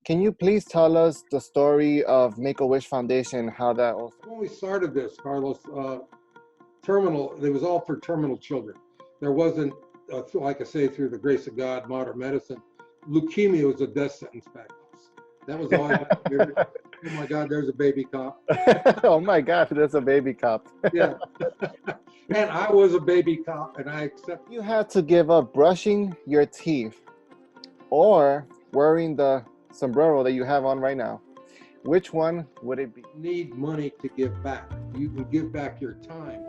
Can you please tell us the story of Make-A-Wish Foundation, how that all... When we started this, Carlos, it was all for terminal children. There wasn't, like I say, through the grace of God, modern medicine, leukemia was a death sentence back then. That was all I wanted to hear. Oh my God, there's a baby cop. Oh my God, there's a baby cop. Yeah. And I was a baby cop, and I accepted. You had to give up brushing your teeth or wearing the sombrero that you have on right now. Which one would it be? Need money to give back. You can give back your time.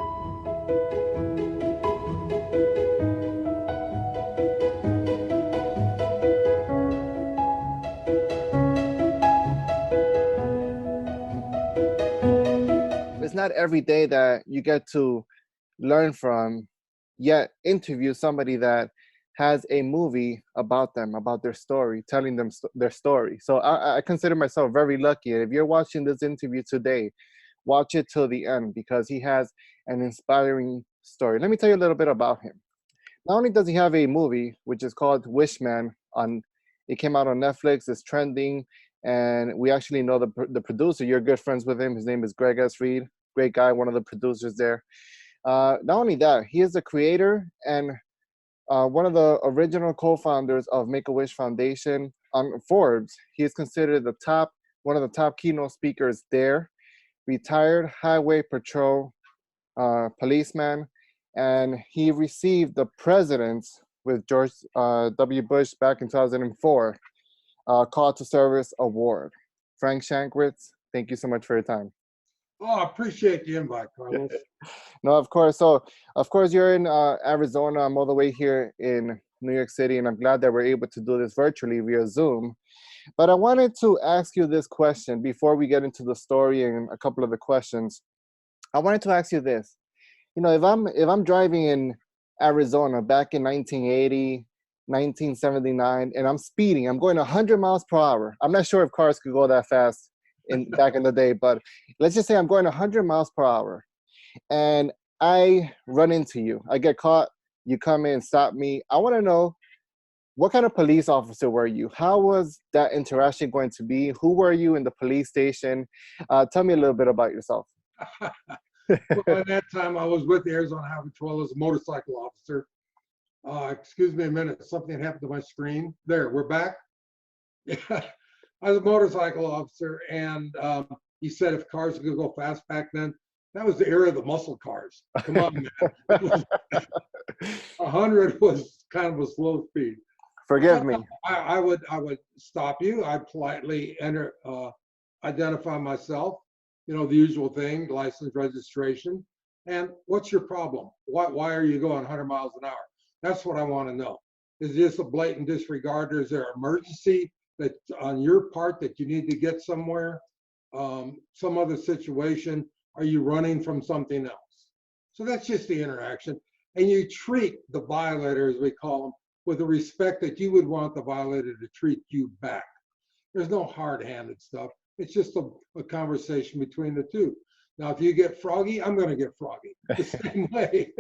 It's not every day that you get to learn from, yet interview somebody that has a movie about them, about their story, telling them their story. So I consider myself very lucky. If you're watching this interview today, watch it till the end because he has an inspiring story. Let me tell you a little bit about him. Not only does he have a movie, which is called Wishman, it came out on Netflix, it's trending, and we actually know the producer. You're good friends with him. His name is Greg S. Reed, great guy, one of the producers there. Not only that, he is the creator and one of the original co-founders of Make-A-Wish Foundation. On Forbes, he is considered one of the top keynote speakers there, retired highway patrol policeman, and he received the president's, with George W. Bush back in 2004, Call to Service Award. Frank Shankwitz, thank you so much for your time. Oh, I appreciate the invite, Carlos. No, of course. So, of course, you're in Arizona. I'm all the way here in New York City, and I'm glad that we're able to do this virtually via Zoom. But I wanted to ask you this question before we get into the story and a couple of the questions. I wanted to ask you this. You know, if I'm driving in Arizona back in 1980, 1979, and I'm speeding, I'm going 100 miles per hour. I'm not sure if cars could go that fast back in the day, but let's just say I'm going 100 miles per hour and I run into you. I get caught, you come in and stop me. I want to know, what kind of police officer were you? How was that interaction going to be? Who were you in the police station? Tell me a little bit about yourself. Well, at that time, I was with the Arizona Highway Patrol as a motorcycle officer. Excuse me a minute, something happened to my screen. There, we're back. Yeah. I was a motorcycle officer, and he said if cars could go fast back then, that was the era of the muscle cars. Come on, man. 100 was kind of a slow speed. Forgive me. I would stop you. I'd politely identify myself. You know, the usual thing, license, registration, and what's your problem? Why are you going 100 miles an hour? That's what I want to know. Is this a blatant disregard, or is there an emergency that on your part that you need to get somewhere, some other situation? Are you running from something else? So that's just the interaction. And you treat the violator, as we call them, with the respect that you would want the violator to treat you back. There's no hard-handed stuff. It's just a conversation between the two. Now, if you get froggy, I'm going to get froggy the same way.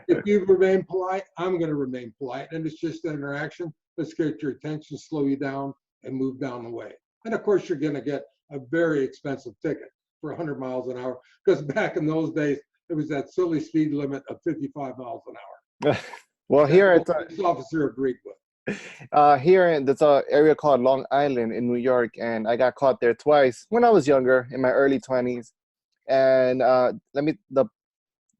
If you remain polite, I'm going to remain polite. And it's just an interaction. Let's get your attention, slow you down, and move down the way. And of course, you're going to get a very expensive ticket for 100 miles an hour, because back in those days, it was that silly speed limit of 55 miles an hour. Well, here it's this officer agreed with. here there's an area called Long Island in New York, and I got caught there twice when I was younger, in my early 20s. And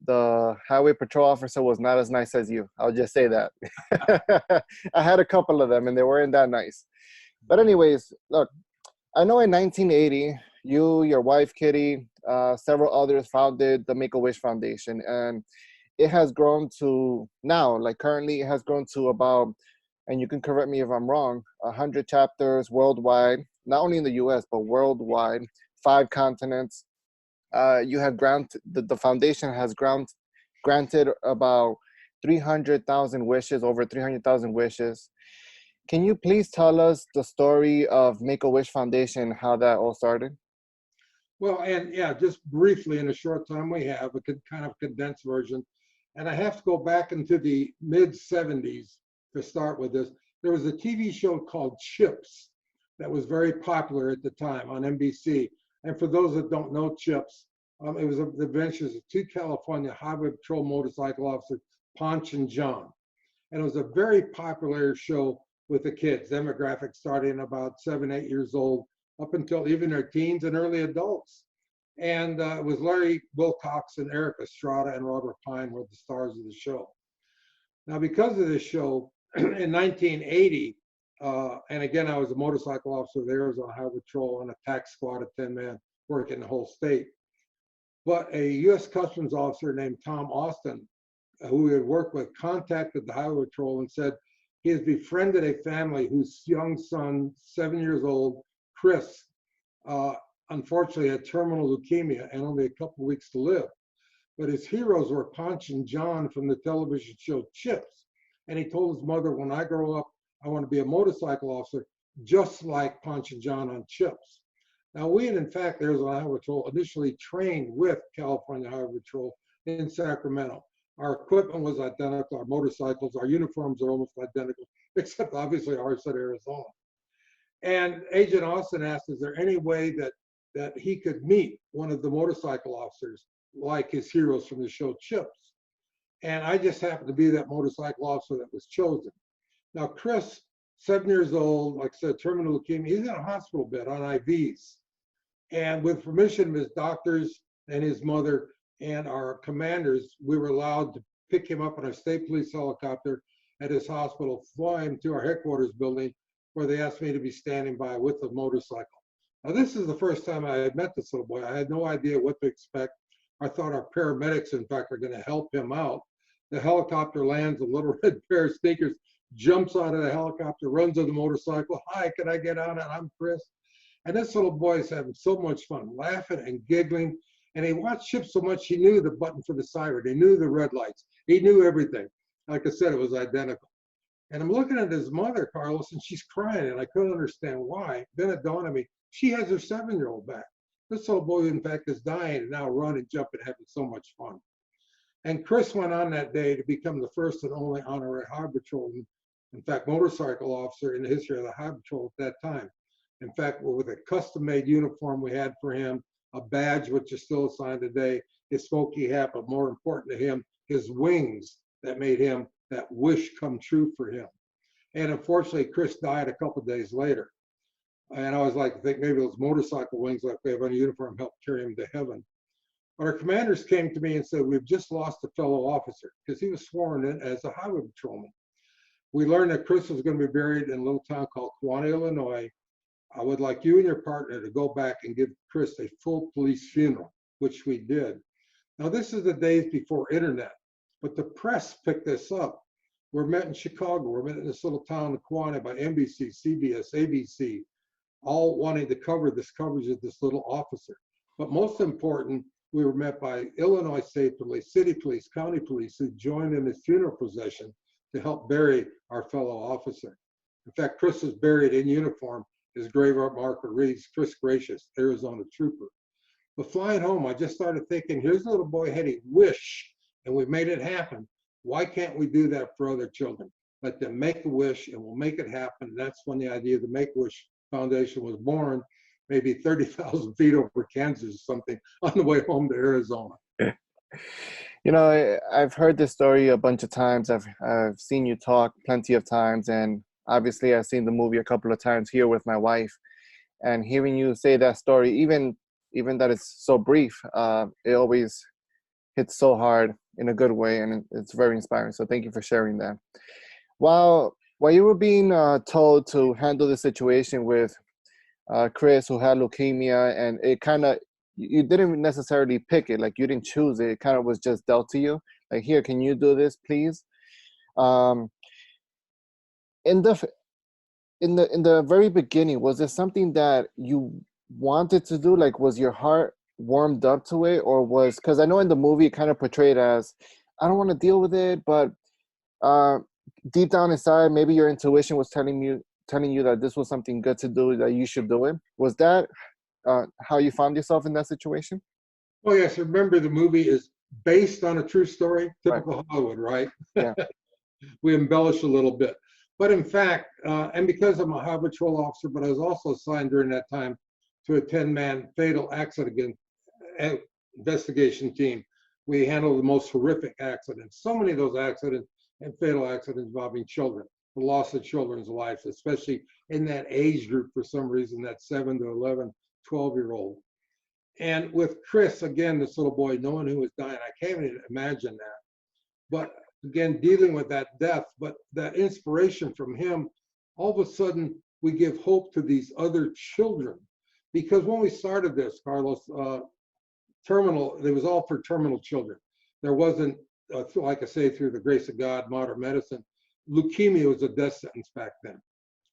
the highway patrol officer was not as nice as you. I'll just say that. I had a couple of them, and they weren't that nice. But anyways, look, I know in 1980, you, your wife, Kitty, several others founded the Make-A-Wish Foundation. And it has grown to now, like currently it has grown to about, and you can correct me if I'm wrong, 100 chapters worldwide, not only in the US, but worldwide, 5 continents. You have the foundation has granted about 300,000 wishes, over 300,000 wishes. Can you please tell us the story of Make-A-Wish Foundation, how that all started? Well, and yeah, just briefly in a short time we have a kind of condensed version. And I have to go back into the mid 70s to start with this. There was a TV show called Chips that was very popular at the time on NBC. And for those that don't know Chips, it was the adventures of two California Highway Patrol motorcycle officers, Ponch and John. And it was a very popular show with the kids, demographic starting about 7, 8 years old, up until even their teens and early adults. And it was Larry Wilcox and Eric Estrada and Robert Pine were the stars of the show. Now, because of this show, in 1980, and again, I was a motorcycle officer of the Arizona Highway Patrol on a tac squad of 10 men working the whole state. But a U.S. Customs officer named Tom Austin, who we had worked with, contacted the Highway Patrol and said he has befriended a family whose young son, 7 years old, Chris, unfortunately had terminal leukemia and only a couple weeks to live. But his heroes were Ponch and John from the television show Chips. And he told his mother, when I grow up, I want to be a motorcycle officer, just like Ponch and John on Chips. Now, we had, in fact, Arizona Highway Patrol initially trained with California Highway Patrol in Sacramento. Our equipment was identical, our motorcycles, our uniforms are almost identical, except obviously ours said Arizona. And Agent Austin asked, is there any way that he could meet one of the motorcycle officers like his heroes from the show Chips? And I just happened to be that motorcycle officer that was chosen. Now, Chris, 7 years old, like I said, terminal leukemia, he's in a hospital bed on IVs. And with permission of his doctors and his mother and our commanders, we were allowed to pick him up in a state police helicopter at his hospital, fly him to our headquarters building, where they asked me to be standing by with the motorcycle. Now, this is the first time I had met this little boy. I had no idea what to expect. I thought our paramedics, in fact, are going to help him out. The helicopter lands, a little red pair of sneakers jumps out of the helicopter, runs on the motorcycle. Hi, can I get on it? I'm Chris. And this little boy is having so much fun, laughing and giggling. And he watched Chips so much, he knew the button for the siren. He knew the red lights. He knew everything. Like I said, it was identical. And I'm looking at his mother, Carlos, and she's crying, and I couldn't understand why. Then it dawned on me, she has her 7-year-old back. This little boy, in fact, is dying and now running, jumping, having so much fun. And Chris went on that day to become the first and only honorary Highway Patrolman, in fact, motorcycle officer in the history of the Highway Patrol at that time. In fact, with a custom-made uniform we had for him, a badge which is still assigned today, his smoky hat, but more important to him, his wings that made him that wish come true for him. And unfortunately, Chris died a couple of days later. And I was like, I think maybe those motorcycle wings like we have on a uniform helped carry him to heaven. But our commanders came to me and said, we've just lost a fellow officer, because he was sworn in as a highway patrolman. We learned that Chris was going to be buried in a little town called Collado, Illinois. I would like you and your partner to go back and give Chris a full police funeral, which we did. Now, this is the days before internet, but the press picked this up. We're met in Chicago. We're met in this little town of Kewanee by NBC, CBS, ABC, all wanting to cover this coverage of this little officer. But most important, we were met by Illinois State Police, City Police, County Police, who joined in his funeral procession to help bury our fellow officer. In fact, Chris was buried in uniform. His grave marker reads, Chris Gracious, Arizona Trooper. But flying home, I just started thinking, here's a little boy had a wish, and we made it happen. Why can't we do that for other children? Let them make a wish, and we'll make it happen. And that's when the idea of the Make-A-Wish Foundation was born, maybe 30,000 feet over Kansas or something, on the way home to Arizona. You know, I've heard this story a bunch of times. I've seen you talk plenty of times, and obviously I've seen the movie a couple of times here with my wife. And hearing you say that story, even that it's so brief, it always hits so hard in a good way, and it's very inspiring. So thank you for sharing that. While you were being told to handle the situation with Chris, who had leukemia, and it kind of, you didn't necessarily pick it, like you didn't choose it. It kind of was just dealt to you. Like, here, can you do this, please? In the very beginning, was there something that you wanted to do? Like, was your heart warmed up to it, or was, because I know in the movie it kind of portrayed as, I don't want to deal with it, but deep down inside, maybe your intuition was telling you that this was something good to do, that you should do it. Was that how you found yourself in that situation? Oh yes, remember the movie is based on a true story, typical right. Hollywood, right? Yeah. We embellish a little bit. But in fact, and because I'm a highway patrol officer, but I was also assigned during that time to a 10-man fatal accident investigation team. We handled the most horrific accidents. So many of those accidents and fatal accidents involving children, the loss of children's lives, especially in that age group for some reason, that 7 to 11, 12-year-old. And with Chris, again, this little boy, knowing who was dying, I can't even imagine that. But again, dealing with that death, but that inspiration from him, all of a sudden, we give hope to these other children. Because when we started this, Carlos, it was all for terminal children. There wasn't, like I say, through the grace of God, modern medicine, leukemia was a death sentence back then.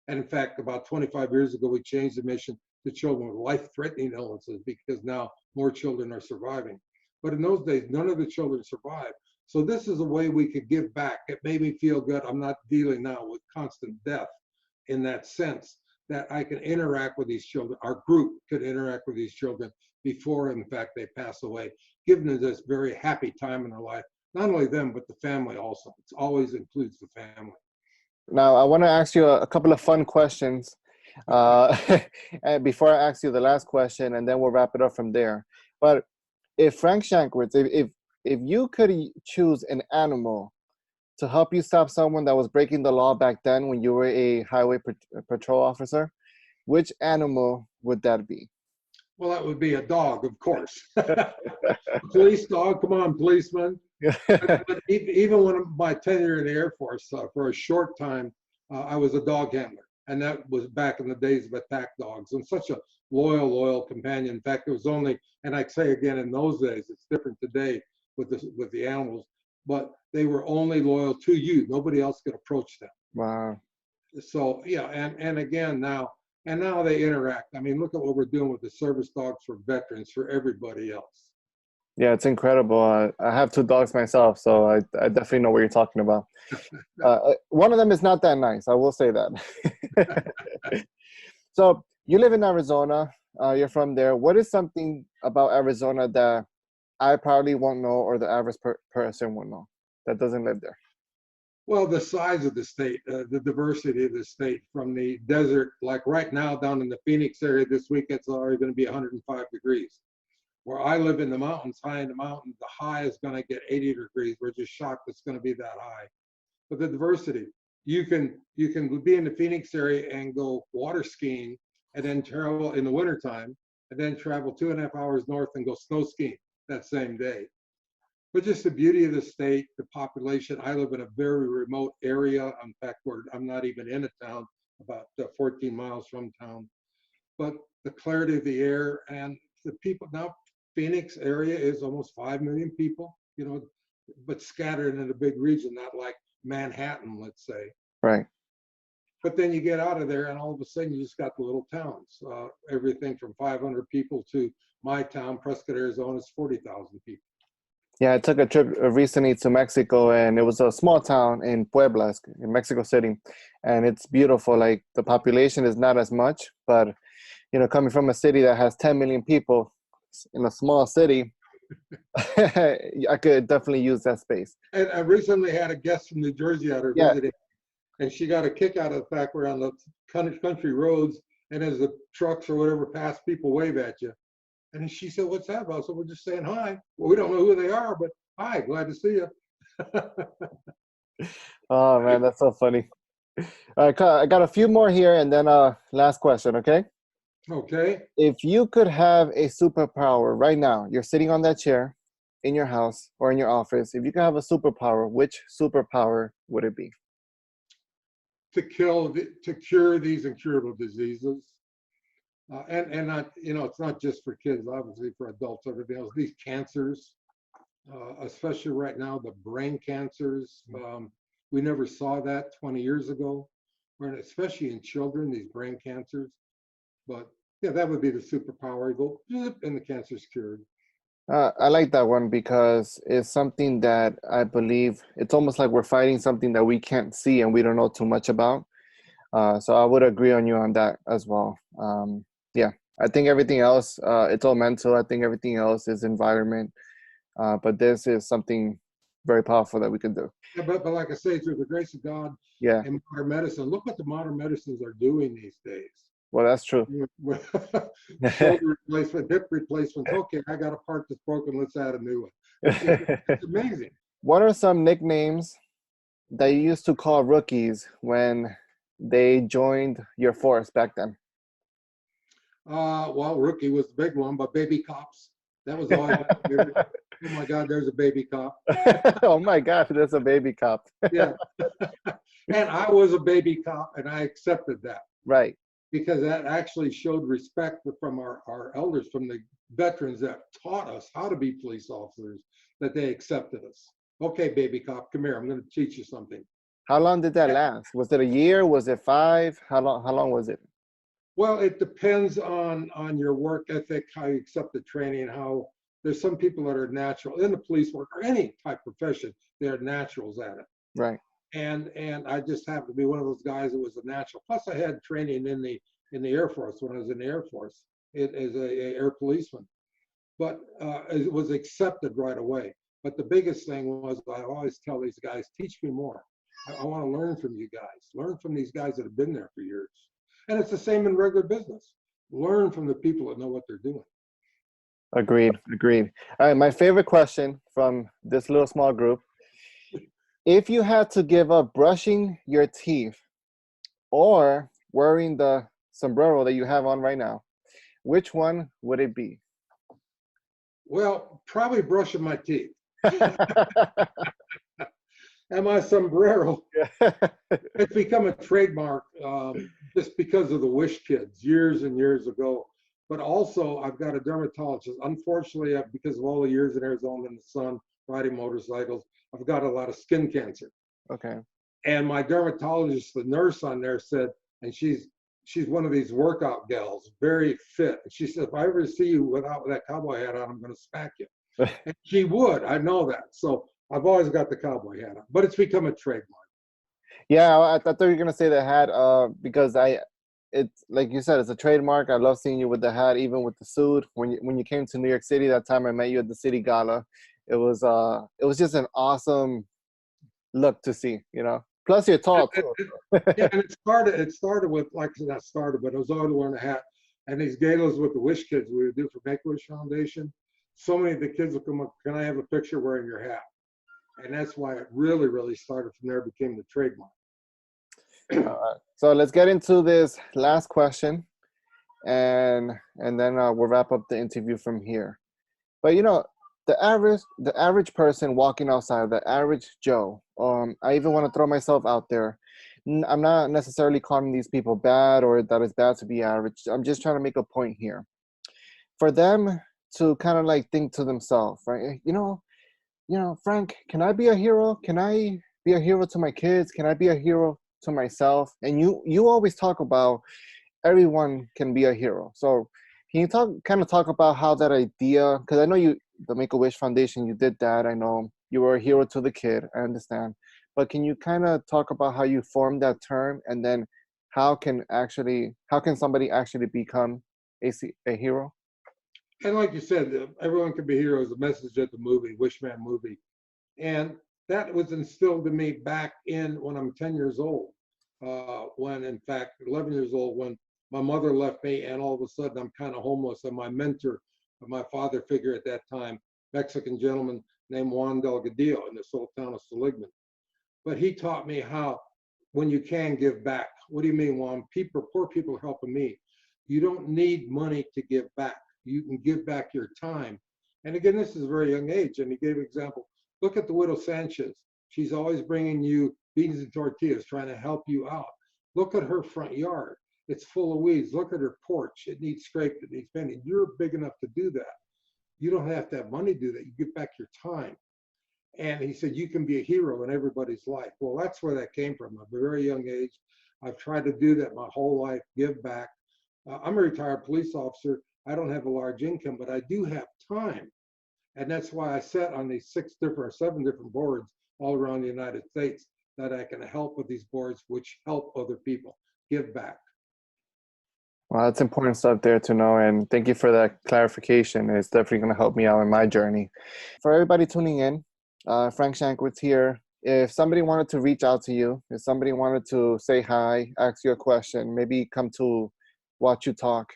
And in fact, about 25 years ago, we changed the mission to children with life-threatening illnesses because now more children are surviving. But in those days, none of the children survived. So this is a way we could give back. It made me feel good. I'm not dealing now with constant death in that sense, that I can interact with these children. Our group could interact with these children before, in fact, they pass away, giving them this very happy time in their life. Not only them, but the family also. It always includes the family. Now, I want to ask you a couple of fun questions and before I ask you the last question, and then we'll wrap it up from there. But if Frank Shankwitz, if you could choose an animal to help you stop someone that was breaking the law back then when you were a highway patrol officer, which animal would that be? Well, that would be a dog, of course. Police dog, come on, policeman. But even when my tenure in the Air Force, for a short time, I was a dog handler. And that was back in the days of attack dogs. And such a loyal companion. In fact, it was only, and I say again, in those days, it's different today with the animals, but they were only loyal to you. Nobody else could approach them. Wow. So, yeah, and again, now they interact. I mean, look at what we're doing with the service dogs for veterans, for everybody else. Yeah, it's incredible. I have 2 dogs myself, so I definitely know what you're talking about. One of them is not that nice, I will say that. So you live in Arizona. You're from there. What is something about Arizona that I probably won't know, or the average person won't know, that doesn't live there? Well, the size of the state, the diversity of the state, from the desert, like right now down in the Phoenix area this week, it's already going to be 105 degrees. Where I live in the mountains, high in the mountains, the high is going to get 80 degrees. We're just shocked it's going to be that high. But the diversity, you can be in the Phoenix area and go water skiing, and then travel in the wintertime, and then travel 2.5 hours north and go snow skiing that same day. But just the beauty of the state, the population. I live in a very remote area. In fact, I'm not even in a town, about 14 miles from town. But the clarity of the air and the people. Now, Phoenix area is almost 5 million people, but scattered in a big region, not like Manhattan, let's say. Right. But then you get out of there, and all of a sudden you just got the little towns. Everything from 500 people to my town, Prescott, Arizona, is 40,000 people. Yeah, I took a trip recently to Mexico, and it was a small town in Puebla, in Mexico City, and it's beautiful. Like, the population is not as much, but coming from a city that has 10 million people in a small city, I could definitely use that space. And I recently had a guest from New Jersey out here visiting, and she got a kick out of the fact we're on the country roads, and as the trucks or whatever pass, people wave at you. And she said, "What's that about?" So we're just saying hi. Well, we don't know who they are, but hi, glad to see you. Oh man, that's so funny. All right, I got a few more here, and then last question, okay? Okay. If you could have a superpower right now, you're sitting on that chair in your house or in your office. If you could have a superpower, which superpower would it be? To cure these incurable diseases. And not, it's not just for kids, obviously for adults, everything else. These cancers, especially right now, the brain cancers, we never saw that 20 years ago, especially in children, these brain cancers. But yeah, that would be the superpower. You go, and the cancer's cured. I like that one because it's something that I believe it's almost like we're fighting something that we can't see and we don't know too much about. So I would agree on you on that as well. Yeah, I think everything else, it's all mental. I think everything else is environment. But this is something very powerful that we could do. Yeah, but like I say, through the grace of God Yeah. and modern medicine, look what the modern medicines are doing these days. Well, that's true. Shoulder replacement, hip replacements. Okay, I got a part that's broken. Let's add a new one. It's amazing. What are some nicknames that you used to call rookies when they joined your force back then? Well, rookie was the big one, but baby cops. That was always my favorite. Oh my God, there's a baby cop. Oh my gosh, there's a baby cop. Yeah. And I was a baby cop, and I accepted that. Right. Because that actually showed respect from our elders, from the veterans that taught us how to be police officers, that they accepted us. Okay, baby cop, come here. I'm going to teach you something. How long did that last? Was it a year? Was it 5? How long was it? Well, it depends on your work ethic, how you accept the training, how there's some people that are natural in the police work or any type of profession, they're naturals at it. Right. And I just happened to be one of those guys that was a natural. Plus, I had training in the Air Force when I was in the Air Force as a air policeman. But it was accepted right away. But the biggest thing was I always tell these guys, teach me more. I want to learn from you guys. Learn from these guys that have been there for years. And it's the same in regular business. Learn from the people that know what they're doing. Agreed. All right, my favorite question from this little small group. If you had to give up brushing your teeth or wearing the sombrero that you have on right now, which one would it be? Well, probably brushing my teeth. And my sombrero, it's become a trademark just because of the Wish Kids years and years ago. But also, I've got a dermatologist. Unfortunately, because of all the years in Arizona in the sun, riding motorcycles, I've got a lot of skin cancer. Okay. And my dermatologist, the nurse on there said, and she's one of these workout gals, very fit. And she said, if I ever see you without that cowboy hat on, I'm going to smack you. And she would. I know that. So I've always got the cowboy hat on, but it's become a trademark. Yeah, I thought you were gonna say the hat, because it's like you said, it's a trademark. I love seeing you with the hat, even with the suit. When you came to New York City that time, I met you at the City Gala. It was just an awesome look to see, you know. Plus, you're tall too. Yeah, and it started with, like I said, not started, but I was always wearing a hat. And these galas with the Wish Kids we would do for Make-A-Wish Foundation. So many of the kids would come up, can I have a picture wearing your hat? And that's why it really, really started from there, became the trademark. So let's get into this last question, and then we'll wrap up the interview from here. But you know, the average person walking outside, the average Joe, I even want to throw myself out there. I'm not necessarily calling these people bad or that it's bad to be average. I'm just trying to make a point here. For them to kind of like think to themselves, right? You know, Frank, can I be a hero? Can I be a hero to my kids? Can I be a hero to myself? And you always talk about everyone can be a hero. So can you talk about how that idea, because I know the Make-A-Wish Foundation, you did that. I know you were a hero to the kid, I understand. But can you kind of talk about how you formed that term, and then how can somebody actually become a hero? And like you said, everyone can be heroes, the message of the movie, Wishman movie. And that was instilled in me back in when I'm 10 years old, when in fact 11 years old, when my mother left me and all of a sudden I'm kind of homeless. And my mentor, my father figure at that time, Mexican gentleman named Juan Delgadillo in this little town of Seligman. But he taught me how, when you can give back. What do you mean, Juan? Poor people are helping me. You don't need money to give back. You can give back your time. And again, this is a very young age. And he gave an example. Look at the widow Sanchez. She's always bringing you beans and tortillas, trying to help you out. Look at her front yard. It's full of weeds. Look at her porch. It needs scraped. It needs painted. You're big enough to do that. You don't have to have money to do that. You give back your time. And he said, you can be a hero in everybody's life. Well, that's where that came from. At a very young age, I've tried to do that my whole life, give back. I'm a retired police officer. I don't have a large income, but I do have time. And that's why I sat on these 7 different boards all around the United States, that I can help with these boards, which help other people give back. Well, that's important stuff there to know. And thank you for that clarification. It's definitely going to help me out in my journey. For everybody tuning in, Frank Shankwitz here. If somebody wanted to reach out to you, if somebody wanted to say hi, ask you a question, maybe come to watch you talk,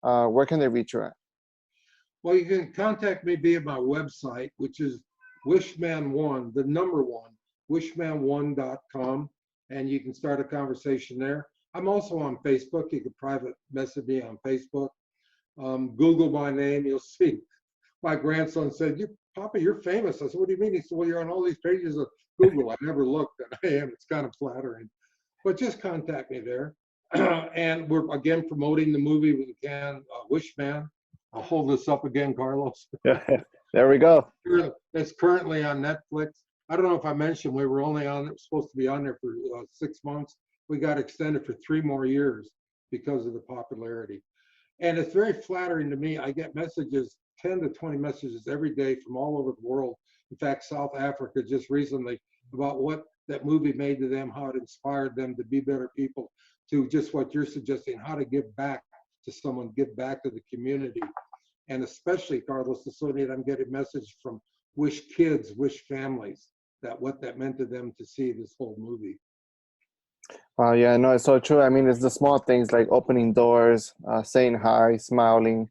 where can they reach you at? Well, you can contact me via my website, which is wishman1, the number one, wishman1.com, and you can start a conversation there. I'm also on Facebook. You can private message me on Facebook. Google my name, you'll see. My grandson said, Papa, you're famous. I said, what do you mean? He said, well, you're on all these pages of Google. I never looked, and I am. It's kind of flattering. But just contact me there. And we're, again, promoting the movie we can, Wishman. I'll hold this up again, Carlos. There we go. It's currently on Netflix. I don't know if I mentioned we were only on, supposed to be on there for 6 months. We got extended for 3 more years because of the popularity. And it's very flattering to me. I get messages, 10 to 20 messages every day from all over the world. In fact, South Africa just recently, about what that movie made to them, how it inspired them to be better people, to just what you're suggesting, how to give back to someone, give back to the community. And especially, Carlos, the so neat, I'm getting messages from Wish kids, Wish families, that what that meant to them to see this whole movie. Wow, yeah, no, it's so true. I mean, it's the small things like opening doors, saying hi, smiling.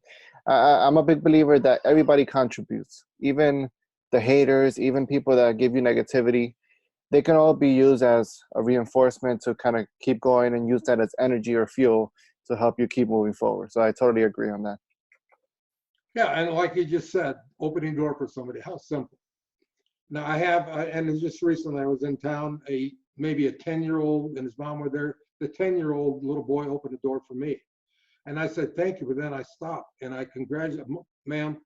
I'm a big believer that everybody contributes, even the haters, even people that give you negativity. They can all be used as a reinforcement to kind of keep going and use that as energy or fuel to help you keep moving forward. So I totally agree on that. Yeah, and like you just said, opening door for somebody, how simple. Now I have, and just recently I was in town, maybe a 10-year-old and his mom were there. The 10-year-old little boy opened the door for me. And I said, thank you, but then I stopped and I congratulate, ma'am,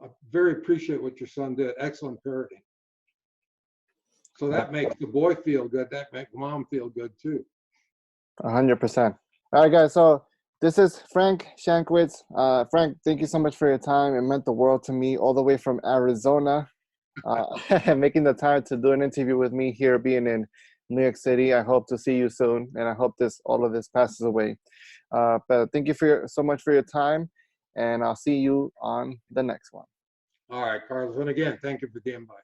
I very appreciate what your son did. Excellent parenting. So that makes the boy feel good. That makes mom feel good too. 100%. All right, guys. So this is Frank Shankwitz. Frank, thank you so much for your time. It meant the world to me, all the way from Arizona, making the time to do an interview with me here, being in New York City. I hope to see you soon, and I hope all of this passes away. But thank you so much for your time, and I'll see you on the next one. All right, Carlos. And again, thank you for the invite.